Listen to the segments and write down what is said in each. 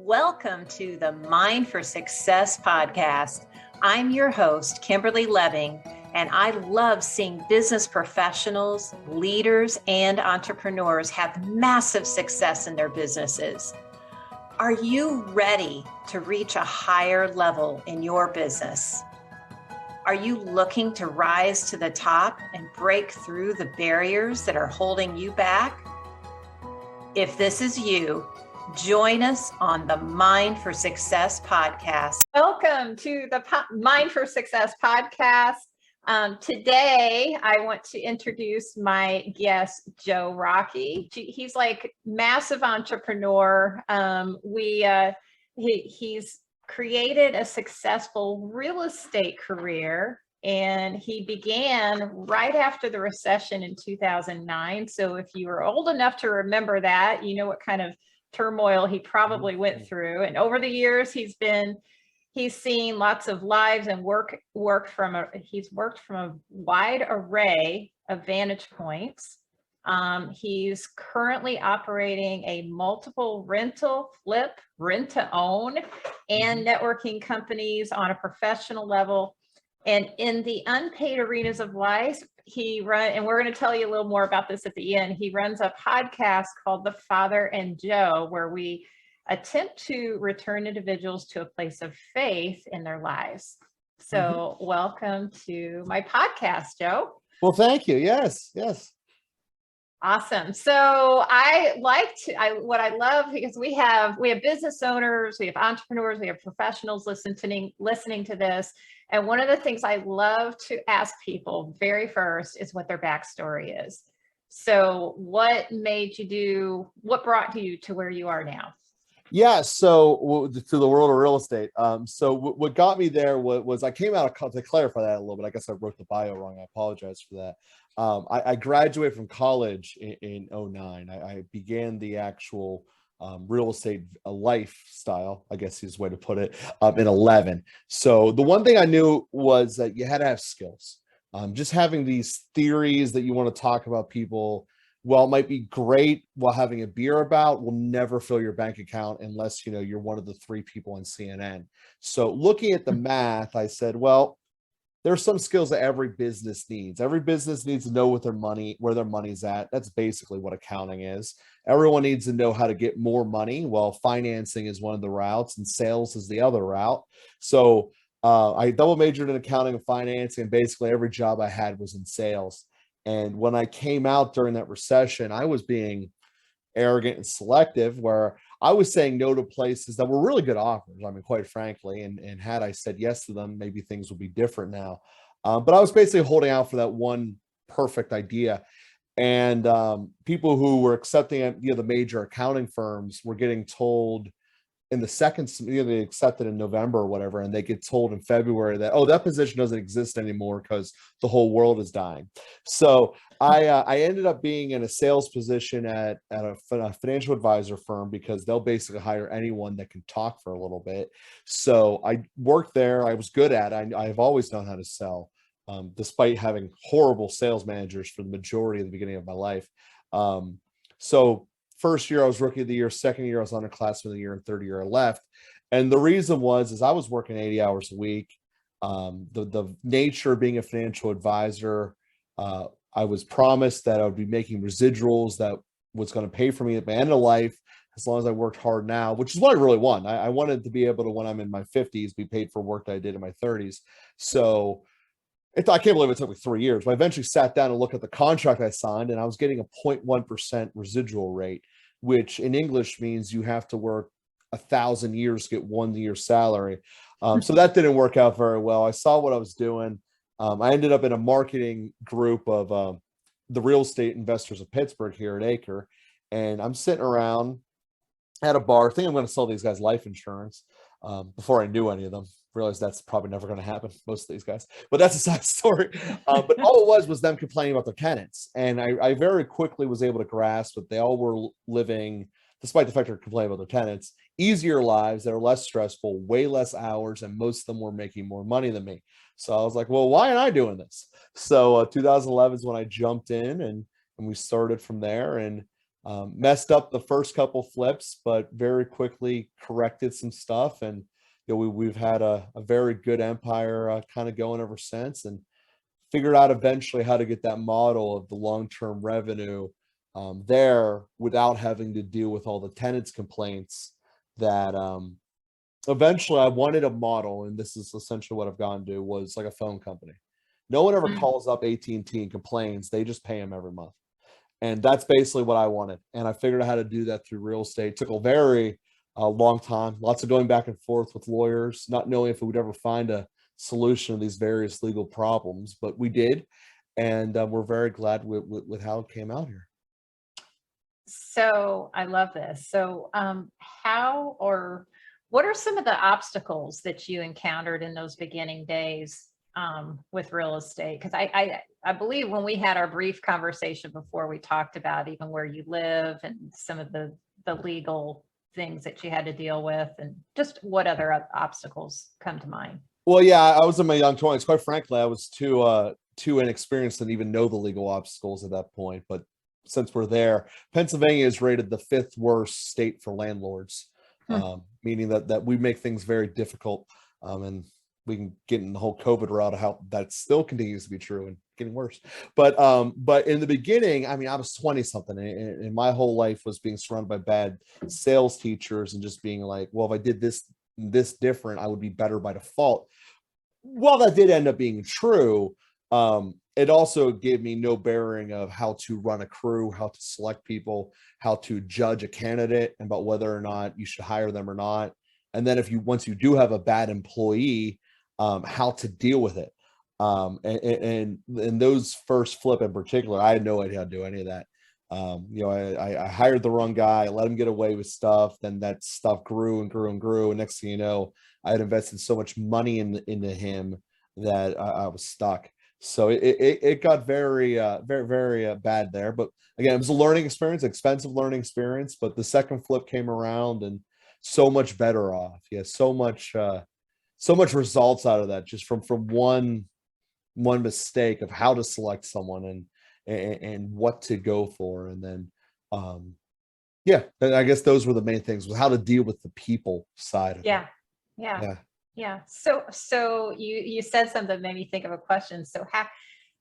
Welcome to the Mind for Success podcast. I'm your host, Kimberly Lebbing, and I love seeing business professionals, leaders, and entrepreneurs have massive success in their businesses. Are you ready to reach a higher level in your business? Are you looking to rise to the top and break through the barriers that are holding you back? If this is you, join us on the Mind for Success podcast. Welcome to the Mind for Success podcast. Today, I want to introduce my guest, Joe Rockey. He's like massive entrepreneur. He's created a successful real estate career, and he began right after the recession in 2009. So if you were old enough to remember that, you know what kind of turmoil he probably went through. And over the years, he's seen lots of lives and he's worked from a wide array of vantage points. He's currently operating a multiple rental, flip, rent to own, and networking companies on a professional level. And in the unpaid arenas of life, and we're going to tell you a little more about this at the end, he runs a podcast called The Father and Joe, where we attempt to return individuals to a place of faith in their lives. So welcome to my podcast, Joe. Well, thank you. Yes. Awesome. So what I love, because we have business owners, we have entrepreneurs, we have professionals listening to this. And one of the things I love to ask people very first is what their backstory is. So what brought you to where you are now? Yeah. So to the world of real estate. So what got me there was I came out of, to clarify that a little bit, I guess I wrote the bio wrong. I apologize for that. I graduated from college in 2009. I began the actual real estate lifestyle, I guess is the way to put it, in 2011. So the one thing I knew was that you had to have skills. Just having these theories that you want to talk about people, while it might be great while having a beer about, will never fill your bank account unless you're one of the 3 people on CNN. So looking at the math, I said, well, there's some skills that every business needs. Every business needs to know where their money's at. That's basically what accounting is. Everyone needs to know how to get more money. Well, financing is one of the routes and sales is the other route. So I double majored in accounting and finance, and basically every job I had was in sales. And when I came out during that recession, I was being arrogant and selective, where I was saying no to places that were really good offers. I mean, quite frankly, and had I said yes to them, maybe things would be different now. But I was basically holding out for that one perfect idea. And people who were accepting the major accounting firms were getting told in the second, they accepted in November or whatever, and they get told in February that, oh, that position doesn't exist anymore because the whole world is dying. So I ended up being in a sales position at a financial advisor firm, because they'll basically hire anyone that can talk for a little bit. So I worked there. I was good at it. I've always known how to sell, despite having horrible sales managers for the majority of the beginning of my life. So first year I was rookie of the year, second year I was underclassman of the year, and third year I left. And the reason is I was working 80 hours a week. The nature of being a financial advisor, I was promised that I would be making residuals that was going to pay for me at my end of life, as long as I worked hard now, which is what I really want. I wanted to be able to, when I'm in my 50s, be paid for work that I did in my 30s. So I can't believe it took me 3 years, but I eventually sat down and looked at the contract I signed, and I was getting a 0.1% residual rate, which in English means you have to work 1,000 years to get 1 year's salary. So that didn't work out very well. I saw what I was doing. I ended up in a marketing group of the real estate investors of Pittsburgh here at Acre, and I'm sitting around at a bar. I think I'm going to sell these guys life insurance. Before I knew any of them, realized that's probably never going to happen, most of these guys, but that's a side story. But all it was them complaining about their tenants. And I very quickly was able to grasp that they all were living, despite the fact they're complaining about their tenants, easier lives that are less stressful, way less hours, and most of them were making more money than me. So I was like, well, why am I doing this? So 2011 is when I jumped in, and we started from there. And Messed up the first couple flips, but very quickly corrected some stuff. And we've had a very good empire kind of going ever since, and figured out eventually how to get that model of the long-term revenue there without having to deal with all the tenants complaints that eventually I wanted a model, and this is essentially what I've gone to, was like a phone company. No one ever Mm. calls up AT&T and complains. They just pay them every month. And that's basically what I wanted. And I figured out how to do that through real estate. Took a very long time, lots of going back and forth with lawyers, not knowing if we would ever find a solution to these various legal problems, but we did. And we're very glad with how it came out here. So I love this. So how or what are some of the obstacles that you encountered in those beginning days with real estate? Because I believe when we had our brief conversation before, we talked about even where you live and some of the legal things that you had to deal with, and just what other obstacles come to mind. Well, yeah, I was in my young 20s. Quite frankly, I was too inexperienced to even know the legal obstacles at that point. But since we're there, Pennsylvania is rated the 5th worst state for landlords, meaning that we make things very difficult. And we can get in the whole COVID route of how that still continues to be true and getting worse. But in the beginning, I mean, I was 20 something, and my whole life was being surrounded by bad sales teachers and just being like, well, if I did this different, I would be better by default. Well, that did end up being true. It also gave me no bearing of how to run a crew, how to select people, how to judge a candidate, and about whether or not you should hire them or not. And then once you do have a bad employee, how to deal with it. And those first flip in particular, I had no idea how to do any of that. I hired the wrong guy, I let him get away with stuff. Then that stuff grew and grew and grew. And next thing you know, I had invested so much money into him that I was stuck. So it got very, very bad there. But again, it was a learning experience, expensive learning experience. But the second flip came around and so much better off. Yeah, so much results out of that, just from one mistake of how to select someone and what to go for. And then yeah, I guess those were the main things, was how to deal with the people side of Yeah. it. Yeah. Yeah. So you said something that made me think of a question. So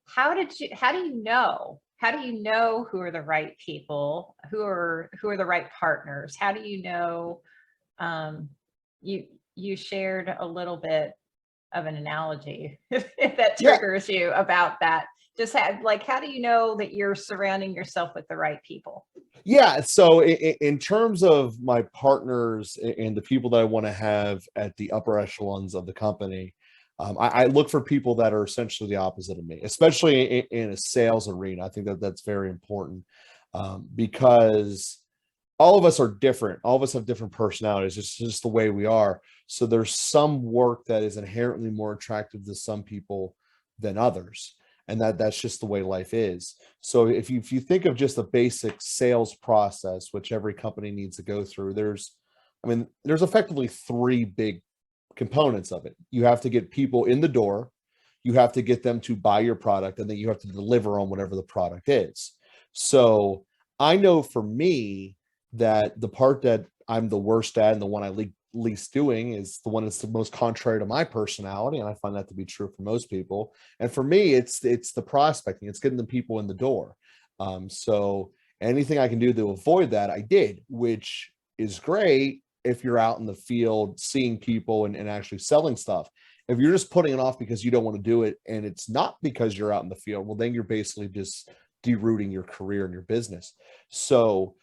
how do you know who are the right people, who are the right partners? How do you know? You shared a little bit of an analogy if that Yeah. triggers you about that. Just how do you know that you're surrounding yourself with the right people? Yeah. So in terms of my partners and the people that I want to have at the upper echelons of the company, I look for people that are essentially the opposite of me, especially in a sales arena. I think that's very important, because all of us are different. All of us have different personalities. It's just the way we are. So there's some work that is inherently more attractive to some people than others. And that's just the way life is. So if you think of just a basic sales process, which every company needs to go through, there's effectively 3 big components of it. You have to get people in the door, you have to get them to buy your product, and then you have to deliver on whatever the product is. So I know for me that the part that I'm the worst at and the one I least doing is the one that's the most contrary to my personality, and I find that to be true for most people. And for me, it's the prospecting, it's getting the people in the door. So anything I can do to avoid that, I did, which is great if you're out in the field seeing people and actually selling stuff. If you're just putting it off because you don't want to do it, and it's not because you're out in the field, well, then you're basically just derooting your career and your business. So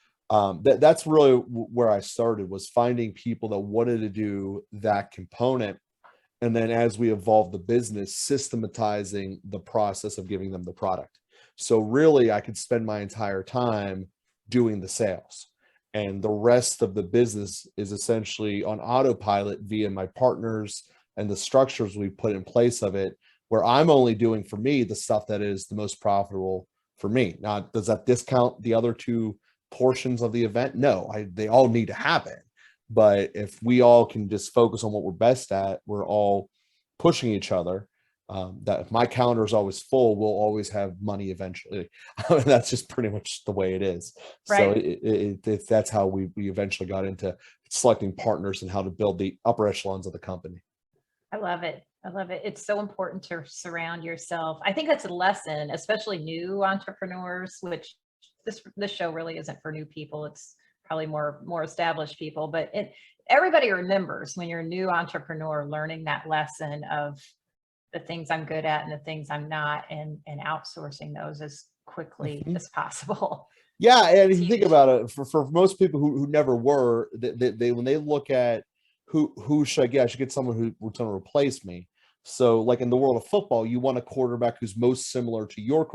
that's really where I started, was finding people that wanted to do that component. And then as we evolved the business, systematizing the process of giving them the product. So really I could spend my entire time doing the sales, and the rest of the business is essentially on autopilot via my partners and the structures we put in place of it, where I'm only doing for me the stuff that is the most profitable for me. Now, does that discount the other 2 portions of the event? No, they all need to happen. But if we all can just focus on what we're best at, we're all pushing each other. that if my calendar is always full, we'll always have money eventually. That's just pretty much the way it is. So Right. that's how we eventually got into selecting partners and how to build the upper echelons of the company. I love it. I love it. It's so important to surround yourself. I think that's a lesson, especially new entrepreneurs, which this show really isn't for new people. It's probably more established people, but everybody remembers when you're a new entrepreneur learning that lesson of the things I'm good at and the things I'm not, and outsourcing those as quickly Mhm. as possible. Yeah, and if It's you think huge. about it, for most people who never were, they when they look at who should I get, I should get someone who's going to replace me. So, like in the world of football, you want a quarterback who's most similar to your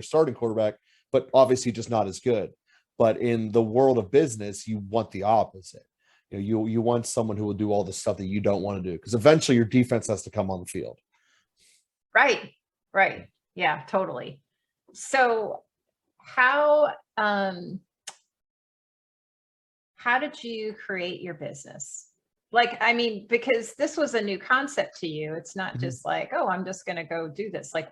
starting quarterback, but obviously just not as good. But in the world of business, you want the opposite. You want someone who will do all the stuff that you don't want to do, because eventually your defense has to come on the field. Right. Right. Yeah, totally. So um how did you create your business? Like, I mean, because this was a new concept to you. It's not Mhm. just like, oh, I'm just going to go do this. Like,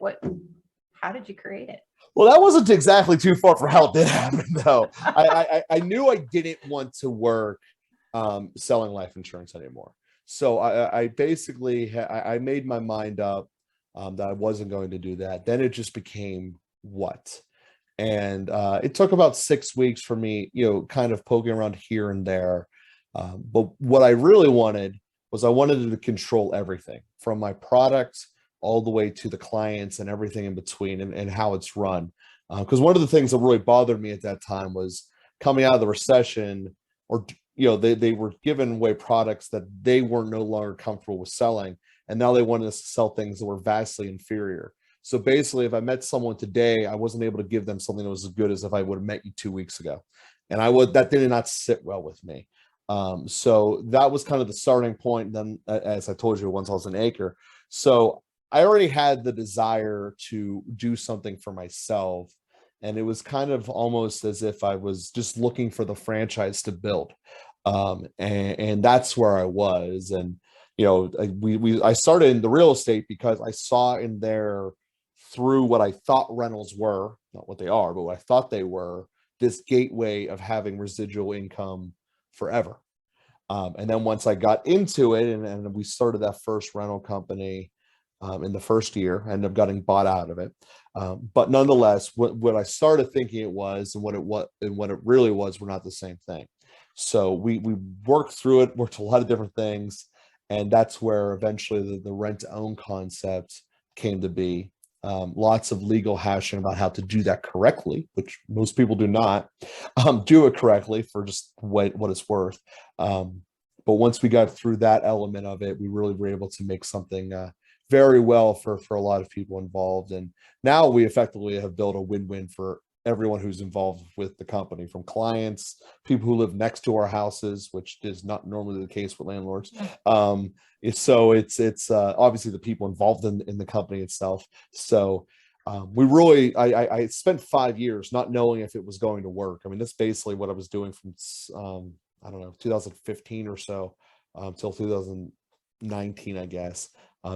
how did you create it? Well, that wasn't exactly too far for how it did happen, though. I knew I didn't want to work selling life insurance anymore. So I basically I made my mind up that I wasn't going to do that. Then it just became what, and it took about 6 weeks for me, kind of poking around here and there. But what I really wanted was I wanted to control everything from my product all the way to the clients and everything in between, and how it's run. Because one of the things that really bothered me at that time was coming out of the recession, or they were giving away products that they were no longer comfortable with selling, and now they wanted us to sell things that were vastly inferior. So basically, if I met someone today, I wasn't able to give them something that was as good as if I would have met you 2 weeks ago, and that did not sit well with me. So that was kind of the starting point. Then, as I told you, once I was an acre, so I already had the desire to do something for myself, and it was kind of almost as if I was just looking for the franchise to build, and that's where I was. And I started in the real estate because I saw in there, through what I thought rentals were, not what they are, but what I thought they were, this gateway of having residual income forever. And then once I got into it, and we started that first rental company in the first year, I ended up getting bought out of it. But nonetheless, what I started thinking it was, and what it really was, were not the same thing. So we worked through it, worked a lot of different things, and that's where eventually the rent to own concept came to be. Lots of legal hashing about how to do that correctly, which most people do not do it correctly for just what it's worth. Um, but once we got through that element of it, we really were able to make something very well for a lot of people involved. And now we effectively have built a win-win for everyone who's involved with the company, from clients, people who live next to our houses, which is not normally the case with landlords. It's obviously the people involved in the company itself. So we really, I spent 5 years not knowing if it was going to work. I mean, that's basically what I was doing from I don't know, 2015 or so till 2019, I guess.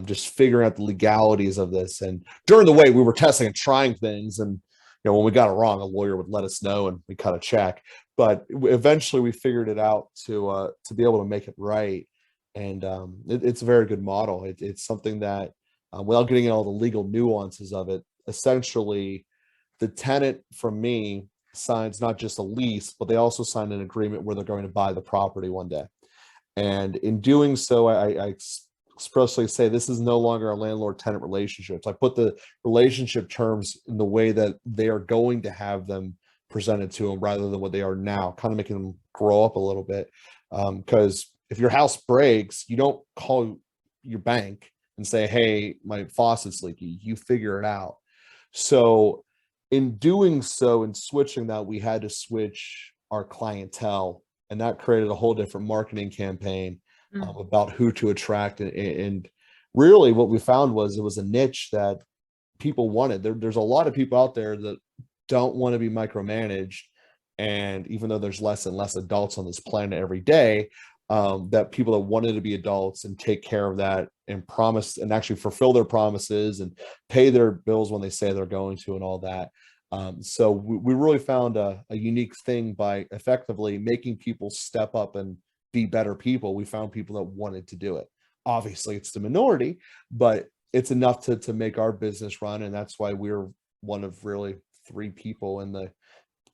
Just figuring out the legalities of this. And during the way, we were testing and trying things, and when we got it wrong, a lawyer would let us know, and we cut a check. But eventually, we figured it out to be able to make it right. And it's a very good model. It's something that, without getting into all the legal nuances of it, essentially, the tenant from me signs not just a lease, but they also sign an agreement where they're going to buy the property one day. And in doing so, I expressly say this is no longer a landlord-tenant relationship. So I put the relationship terms in the way that they are going to have them presented to them, rather than what they are now, kind of making them grow up a little bit. Because if your house breaks, you don't call your bank and say, hey, my faucet's leaky. You figure it out. So in doing so and switching that, we had to switch our clientele, and that created a whole different marketing campaign Mm. about who to attract. And really what we found was it was a niche that people wanted. There's a lot of people out there that don't want to be micromanaged, and even though there's less and less adults on this planet every day, that people that wanted to be adults and take care of that and promise and actually fulfill their promises and pay their bills when they say they're going to and all that. So we really found a unique thing by effectively making people step up and be better people. We found people that wanted to do it. Obviously, it's the minority, but it's enough to make our business run. And that's why we're one of really 3 people in the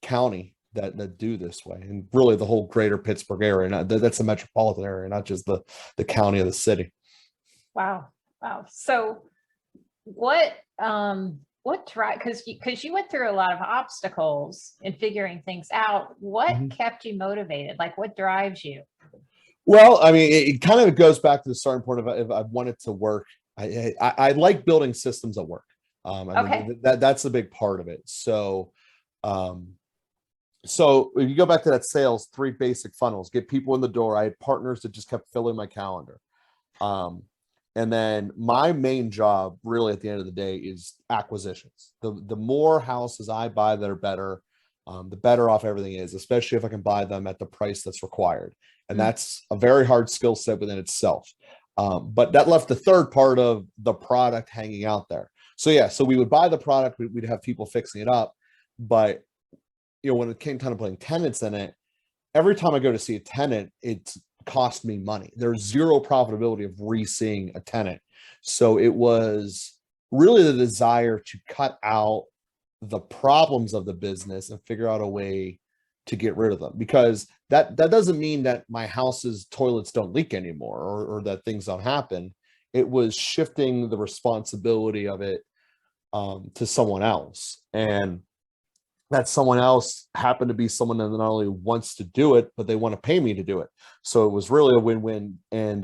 county that do this way, and really the whole greater Pittsburgh area. That's the metropolitan area, not just the county of the city. Wow. Wow. So what drive, because you went through a lot of obstacles in figuring things out. What Mhm. kept you motivated? Like what drives you? Well, I mean, it kind of goes back to the starting point of if I wanted to work. I like building systems at work. I Okay. mean, that's a big part of it. So, um, so if you go back to that sales, 3 basic funnels, get people in the door. I had partners that just kept filling my calendar. Um, and then my main job really at the end of the day is acquisitions. The more houses I buy that are better, the better off everything is, especially if I can buy them at the price that's required. And that's a very hard skill set within itself. But that left the third part of the product hanging out there. So yeah, so we would buy the product, we'd have people fixing it up. But when it came time to putting tenants in it, every time I go to see a tenant, it's cost me money. There's zero profitability of re-seeing a tenant. So it was really the desire to cut out the problems of the business and figure out a way to get rid of them, because that doesn't mean that my house's toilets don't leak anymore, or that things don't happen. It was shifting the responsibility of it to someone else, and that someone else happened to be someone that not only wants to do it, but they want to pay me to do it. So it was really a win-win. And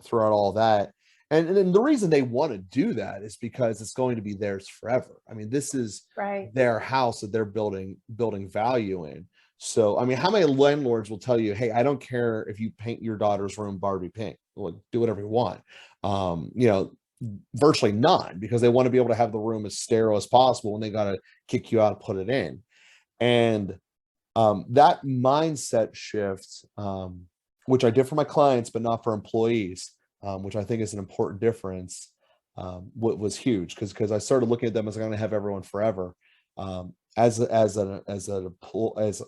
throughout all that, and the reason they want to do that is because it's going to be theirs forever. I mean, this is Right. their house that they're building value in. So, I mean, how many landlords will tell you, hey, I don't care if you paint your daughter's room Barbie pink, well, do whatever you want. Virtually none, because they want to be able to have the room as sterile as possible when they got to kick you out and put it in. And that mindset shift, which I did for my clients, but not for employees, which I think is an important difference, was huge, because I started looking at them as I'm going to have everyone forever. As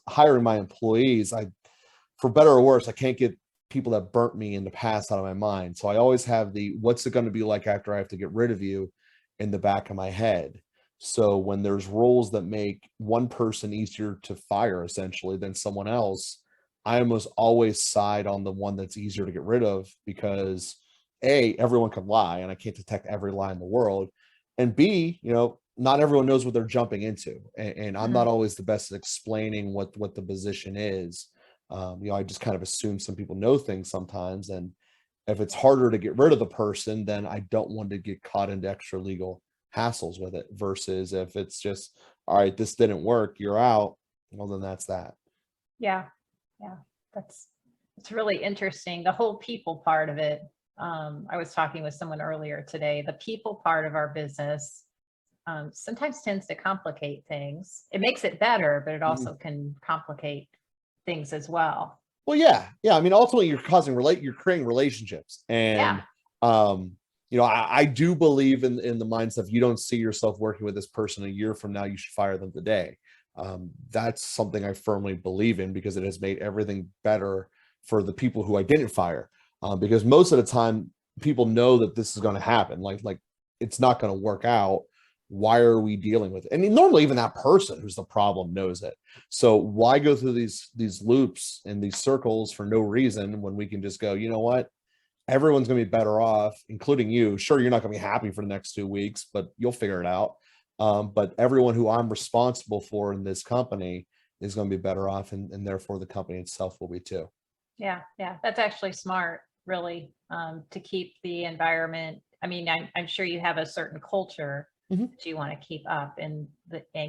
hiring my employees, for better or worse, I can't get people that burnt me in the past out of my mind. So I always have what's it going to be like after I have to get rid of you in the back of my head. So when there's roles that make one person easier to fire essentially than someone else, I almost always side on the one that's easier to get rid of, because A, everyone can lie and I can't detect every lie in the world. And B, not everyone knows what they're jumping into. And I'm not always the best at explaining what the position is. I just kind of assume some people know things sometimes. And if it's harder to get rid of the person, then I don't want to get caught into extra legal hassles with it, versus if it's just, all right, this didn't work, you're out. Well, then that's that. Yeah. Yeah. It's really interesting. The whole people part of it. I was talking with someone earlier today. The people part of our business sometimes tends to complicate things. It makes it better, but it also can complicate things as well. Well, yeah. I mean, ultimately, you're creating relationships, and Yeah. I do believe in the mindset. If you don't see yourself working with this person a year from now, you should fire them today. That's something I firmly believe in, because it has made everything better for the people who I didn't fire. Because most of the time, people know that this is going to happen. Like it's not going to work out. Why are we dealing with it? I mean, normally even that person who's the problem knows it. So why go through these loops and these circles for no reason, when we can just go, you know what? Everyone's going to be better off, including you. Sure, you're not going to be happy for the next 2 weeks, but you'll figure it out. But everyone who I'm responsible for in this company is going to be better off, and therefore the company itself will be too. Yeah. That's actually smart, really, to keep the environment. I mean, I'm sure you have a certain culture that you want to keep up, and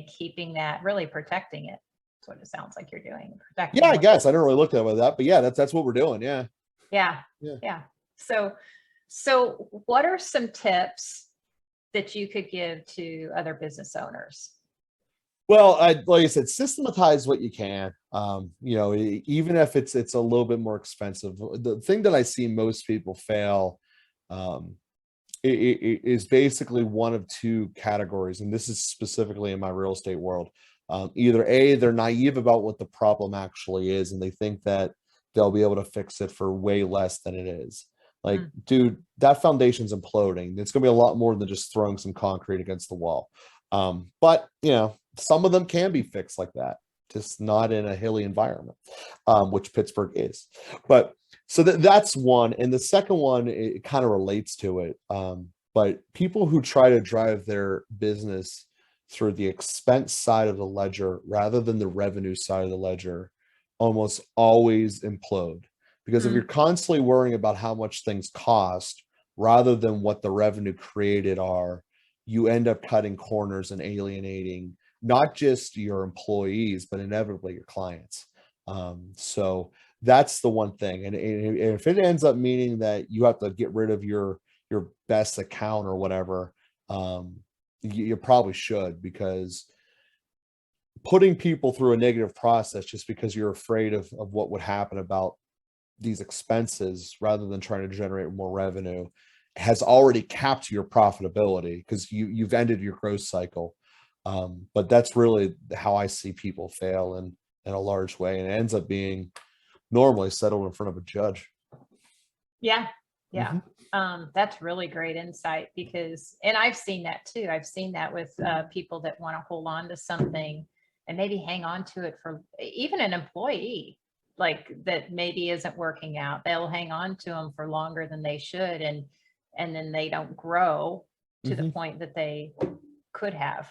keeping that, really protecting it. That's what it sounds like you're doing. Protecting. Yeah, I guess I don't really look at it with that, but yeah, that's what we're doing. Yeah. Yeah. So what are some tips that you could give to other business owners? Well, like I said, systematize what you can. Even if it's a little bit more expensive. The thing that I see most people fail um, is basically one of two categories, and this is specifically in my real estate world. Either A, they're naive about what the problem actually is, and they think that they'll be able to fix it for way less than it is. Like, Mm, dude, that foundation's imploding. It's going to be a lot more than just throwing some concrete against the wall. But some of them can be fixed like that, just not in a hilly environment, which Pittsburgh is. But so that's one. And the second one, it kind of relates to it. But people who try to drive their business through the expense side of the ledger rather than the revenue side of the ledger almost always implode. Because if you're mm, constantly worrying about how much things cost rather than what the revenue created are, you end up cutting corners and alienating not just your employees, but inevitably your clients. So that's the one thing. And if it ends up meaning that you have to get rid of your best account or whatever, you probably should, because putting people through a negative process just because you're afraid of what would happen about these expenses rather than trying to generate more revenue has already capped your profitability because you've ended your growth cycle. But that's really how I see people fail in a large way, and it ends up being normally settled in front of a judge. yeah. Yeah. Mhm. That's really great insight because, and I've seen that too. I've seen that with people that want to hold on to something and maybe hang on to it for even an employee like that maybe isn't working out. They'll hang on to them for longer than they should, and then they don't grow to the Mhm. point that they could have.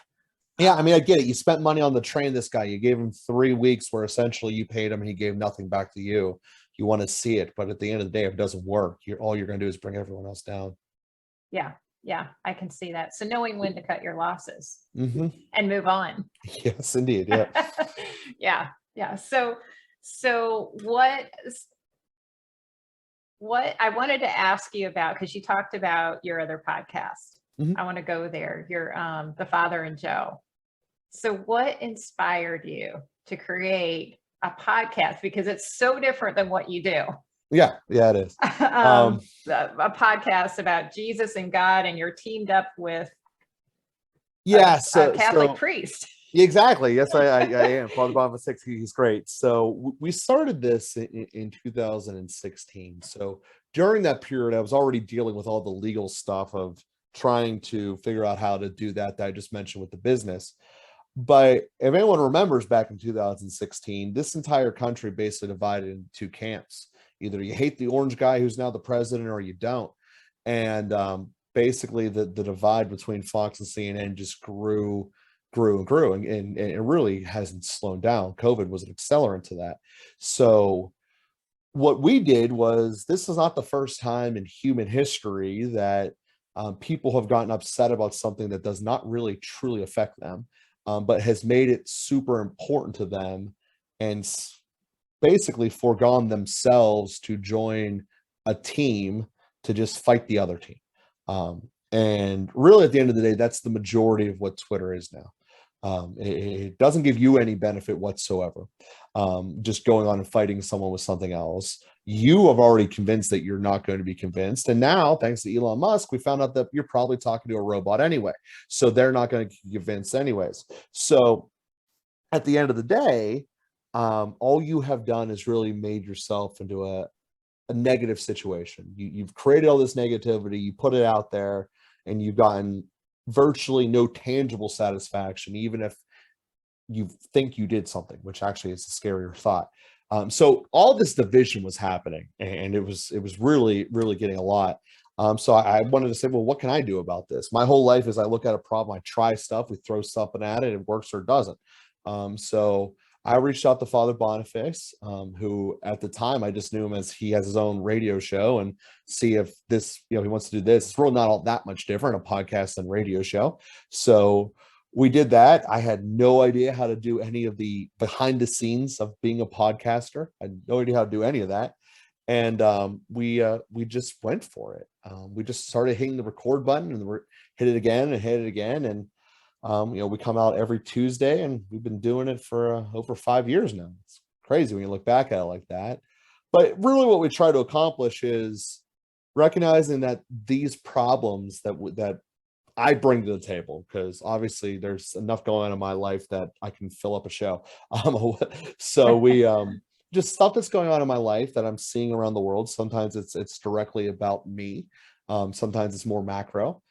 Yeah, I mean, I get it. You spent money on the train this guy. You gave him 3 weeks where essentially you paid him and he gave nothing back to you. You want to see it, but at the end of the day, if it doesn't work, all you're going to do is bring everyone else down. Yeah, yeah, I can see that. So knowing when to cut your losses Hmm. and move on. Yes, indeed. Yeah. Yeah, yeah. So what I wanted to ask you about, because you talked about your other podcast. Mhm. I want to go there. Your The Father and Joe. So what inspired you to create a podcast? Because it's so different than what you do. Yeah, yeah, it is. Um, A podcast about Jesus and God, and you're teamed up with yeah, a so Catholic so priest. exactly. Yes, I am. Father Boniface Six, he's great. So we started this in 2016. So during that period, I was already dealing with all the legal stuff of trying to figure out how to do that I just mentioned with the business. But if anyone remembers back in 2016, this entire country basically divided into two camps. Either you hate the orange guy who's now the president or you don't. And basically the divide between Fox and CNN just grew and grew. And it really hasn't slowed down. COVID was an accelerant to that. So what we did was, this is not the first time in human history that people have gotten upset about something that does not really truly affect them, but has made it super important to them, and basically foregone themselves to join a team to just fight the other team. And really, at the end of the day, that's the majority of what Twitter is now. It doesn't give you any benefit whatsoever. Just going on and fighting someone with something else. You have already convinced that you're not going to be convinced. And now, thanks to Elon Musk, we found out that you're probably talking to a robot anyway. So they're not going to be convinced anyways. So at the end of the day, all you have done is really made yourself into a negative situation. You've created all this negativity, you put it out there, and you've gotten virtually no tangible satisfaction, even if you think you did something, which actually is a scarier thought. So all this division was happening, and it was really getting a lot. So I wanted to say, well, what can I do about this? My whole life is I look at a problem, I try stuff, we throw something at it, it works or it doesn't. So I reached out to Father Boniface, who at the time I just knew him as he has his own radio show, and see if this, he wants to do this. It's really not all that much different, a podcast and radio show. So we did that. I had no idea how to do any of the behind the scenes of being a podcaster. I had no idea how to do any of that. And we just went for it. We just started hitting the record button and hit it again and hit it again. And We come out every Tuesday, and we've been doing it for over 5 years now. It's crazy when you look back at it like that. But really what we try to accomplish is recognizing that these problems that I bring to the table, because obviously there's enough going on in my life that I can fill up a show. So we just stuff that's going on in my life that I'm seeing around the world. Sometimes it's directly about me. Sometimes it's more macro.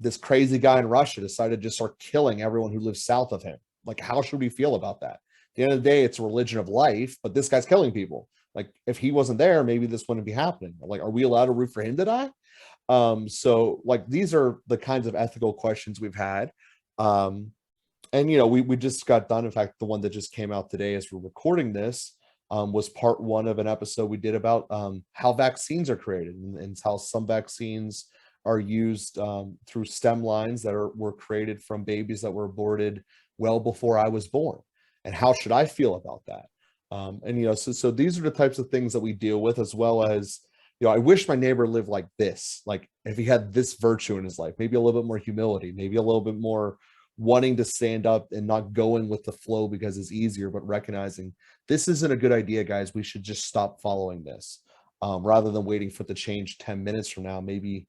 This crazy guy in Russia decided to just start killing everyone who lives south of him. Like, how should we feel about that? At the end of the day, it's a religion of life, but this guy's killing people. Like, if he wasn't there, maybe this wouldn't be happening. Like, are we allowed to root for him to die? So like, these are the kinds of ethical questions we've had. We just got done. In fact, the one that just came out today as we're recording this was part one of an episode we did about how vaccines are created, and how some vaccines are used through stem lines that were created from babies that were aborted well before I was born. And how should I feel about that? So these are the types of things that we deal with, as well as, I wish my neighbor lived like this. Like, if he had this virtue in his life, maybe a little bit more humility, maybe a little bit more wanting to stand up and not going with the flow because it's easier, but recognizing this isn't a good idea, guys. We should just stop following this, rather than waiting for it to change 10 minutes from now, maybe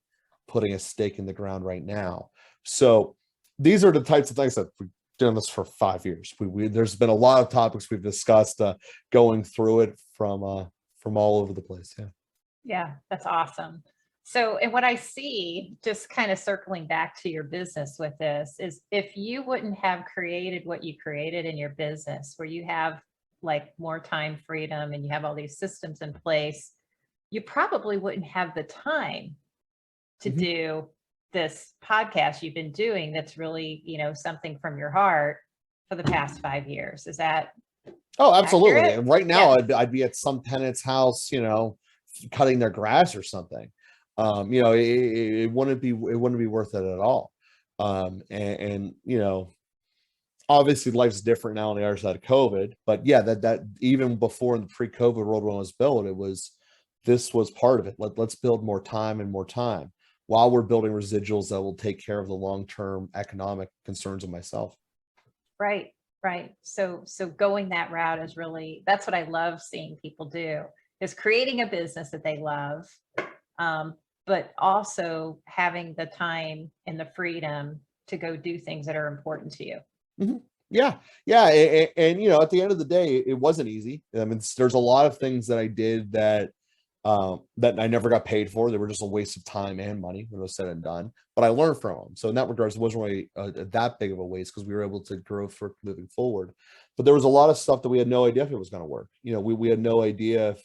putting a stake in the ground right now. So these are the types of things that we've done this for 5 years. There's been a lot of topics we've discussed, going through it from all over the place. Yeah. Yeah, that's awesome. So, and what I see, just kind of circling back to your business with this, is if you wouldn't have created what you created in your business, where you have like more time freedom and you have all these systems in place, you probably wouldn't have the time to do this podcast you've been doing. That's really, something from your heart for the past 5 years. Is that? Oh, absolutely. accurate? And right now, Yeah. I'd be at some tenant's house, cutting their grass or something. It wouldn't be worth it at all. Obviously life's different now on the other side of COVID, but yeah, that even before, in the pre-COVID world when it was built, this was part of it. Let's build more time while we're building residuals that will take care of the long-term economic concerns of myself. Right. So going that route is really, that's what I love seeing people do, is creating a business that they love, but also having the time and the freedom to go do things that are important to you. Mm-hmm. Yeah. And at the end of the day, it wasn't easy. I mean, there's a lot of things that I did that I never got paid for. They were just a waste of time and money when it was said and done. But I learned from them. So in that regards, it wasn't really that big of a waste, because we were able to grow for moving forward. But there was a lot of stuff that we had no idea if it was going to work. We had no idea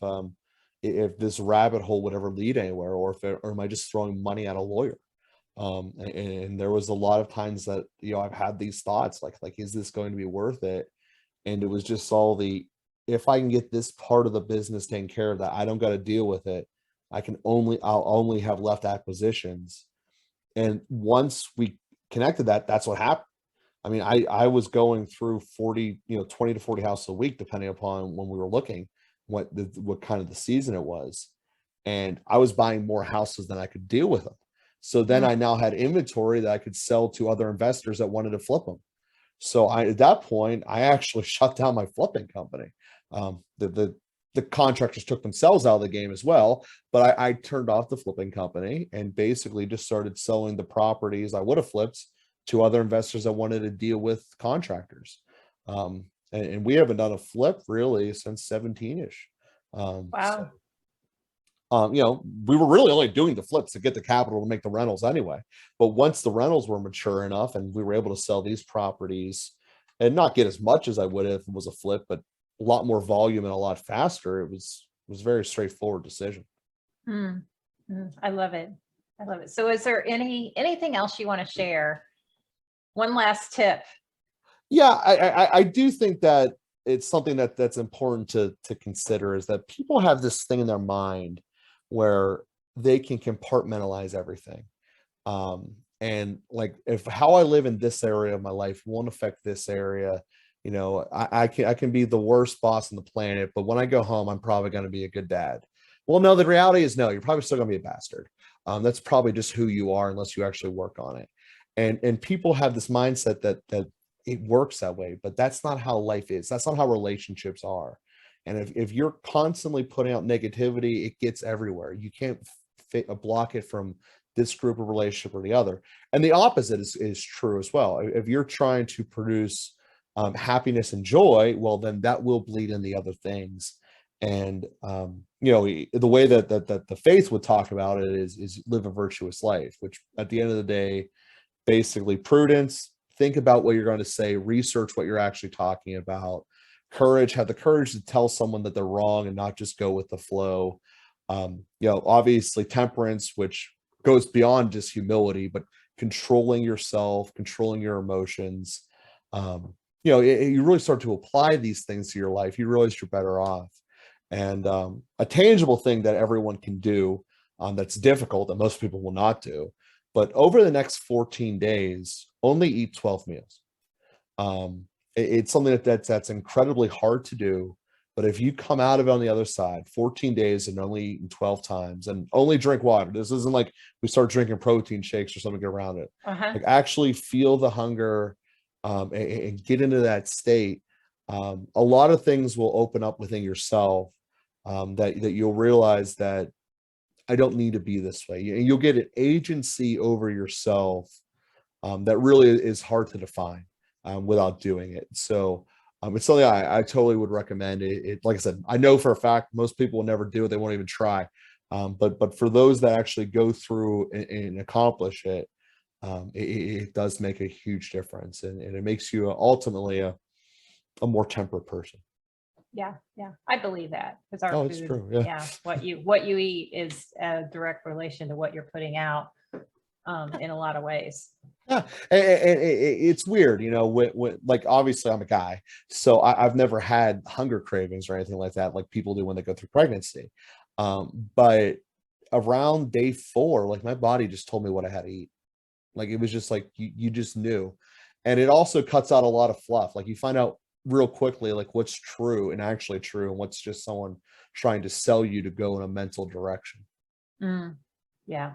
if this rabbit hole would ever lead anywhere, or am I just throwing money at a lawyer? And there was a lot of times that I've had these thoughts like is this going to be worth it? And it was just all if I can get this part of the business taken care of, that I don't got to deal with it, I'll only have left acquisitions. And once we connected that's what happened. I mean, I was going through 20 to 40 houses a week, depending upon when we were looking what kind of the season it was. And I was buying more houses than I could deal with them. So then I now had inventory that I could sell to other investors that wanted to flip them. So at that point, I actually shut down my flipping company. The contractors took themselves out of the game as well, but I turned off the flipping company and basically just started selling the properties I would have flipped to other investors that wanted to deal with contractors. And we haven't done a flip really since 17-ish. Wow. We were really only doing the flips to get the capital to make the rentals anyway. But once the rentals were mature enough and we were able to sell these properties and not get as much as I would if it was a flip, but a lot more volume and a lot faster, it was a very straightforward decision. I love it. So is there anything else you want to share? One last tip. Yeah, I do think that it's something that's important to consider, is that people have this thing in their mind where they can compartmentalize everything. And like, if how I live in this area of my life won't affect this area, I can be the worst boss on the planet, but when I go home, I'm probably going to be a good dad. Well, no, the reality is no, you're probably still going to be a bastard. That's probably just who you are unless you actually work on it. And people have this mindset that it works that way, but that's not how life is. That's not how relationships are. And if you're constantly putting out negativity, it gets everywhere. You can't block it from this group of relationship or the other. And the opposite is true as well. If you're trying to produce happiness and joy, well, then that will bleed in the other things. And the way that the faith would talk about it is live a virtuous life, which at the end of the day, basically prudence, think about what you're going to say, research what you're actually talking about, courage, have the courage to tell someone that they're wrong and not just go with the flow. Obviously temperance, which goes beyond just humility, but controlling yourself, controlling your emotions. You really start to apply these things to your life, you realize you're better off. And a tangible thing that everyone can do, that's difficult, that most people will not do, but over the next 14 days, only eat 12 meals. It's something that's incredibly hard to do. But if you come out of it on the other side, 14 days and only eating 12 times and only drink water, this isn't like we start drinking protein shakes or something around it. Like actually feel the hunger and get into that state. A lot of things will open up within yourself that you'll realize that I don't need to be this way. And you'll get an agency over yourself that really is hard to define without doing it. So it's something I totally would recommend. It, like I said, I know for a fact most people will never do it. They won't even try. But for those that actually go through and accomplish it, it does make a huge difference, and it makes you ultimately a more temperate person. Yeah, I believe that, because our It's food, true. Yeah. what you eat is a direct relation to what you're putting out in a lot of ways. Yeah, and it's weird, when like obviously I'm a guy, so I've never had hunger cravings or anything like that, like people do when they go through pregnancy. But around day 4, like my body just told me what I had to eat. Like it was just like you just knew, and it also cuts out a lot of fluff. Like you find out real quickly like what's true and actually true, and what's just someone trying to sell you to go in a mental direction. Yeah,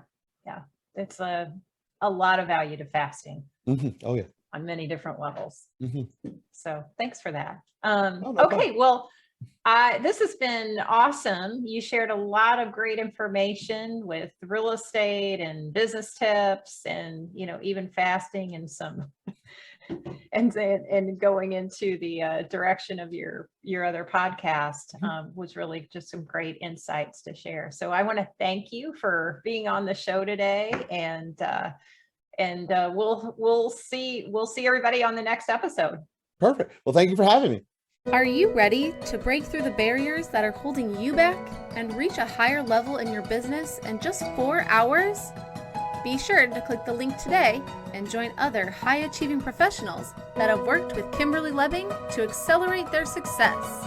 it's a lot of value to fasting. Oh yeah, on many different levels. Mm-hmm. So thanks for that. No Okay, well, this has been awesome. You shared a lot of great information with real estate and business tips, and even fasting and some and going into the direction of your other podcast was really just some great insights to share. So I want to thank you for being on the show today, and we'll see everybody on the next episode. Perfect. Well, thank you for having me. Are you ready to break through the barriers that are holding you back and reach a higher level in your business in just 4 hours? Be sure to click the link today and join other high-achieving professionals that have worked with Kimberly Lebbing to accelerate their success.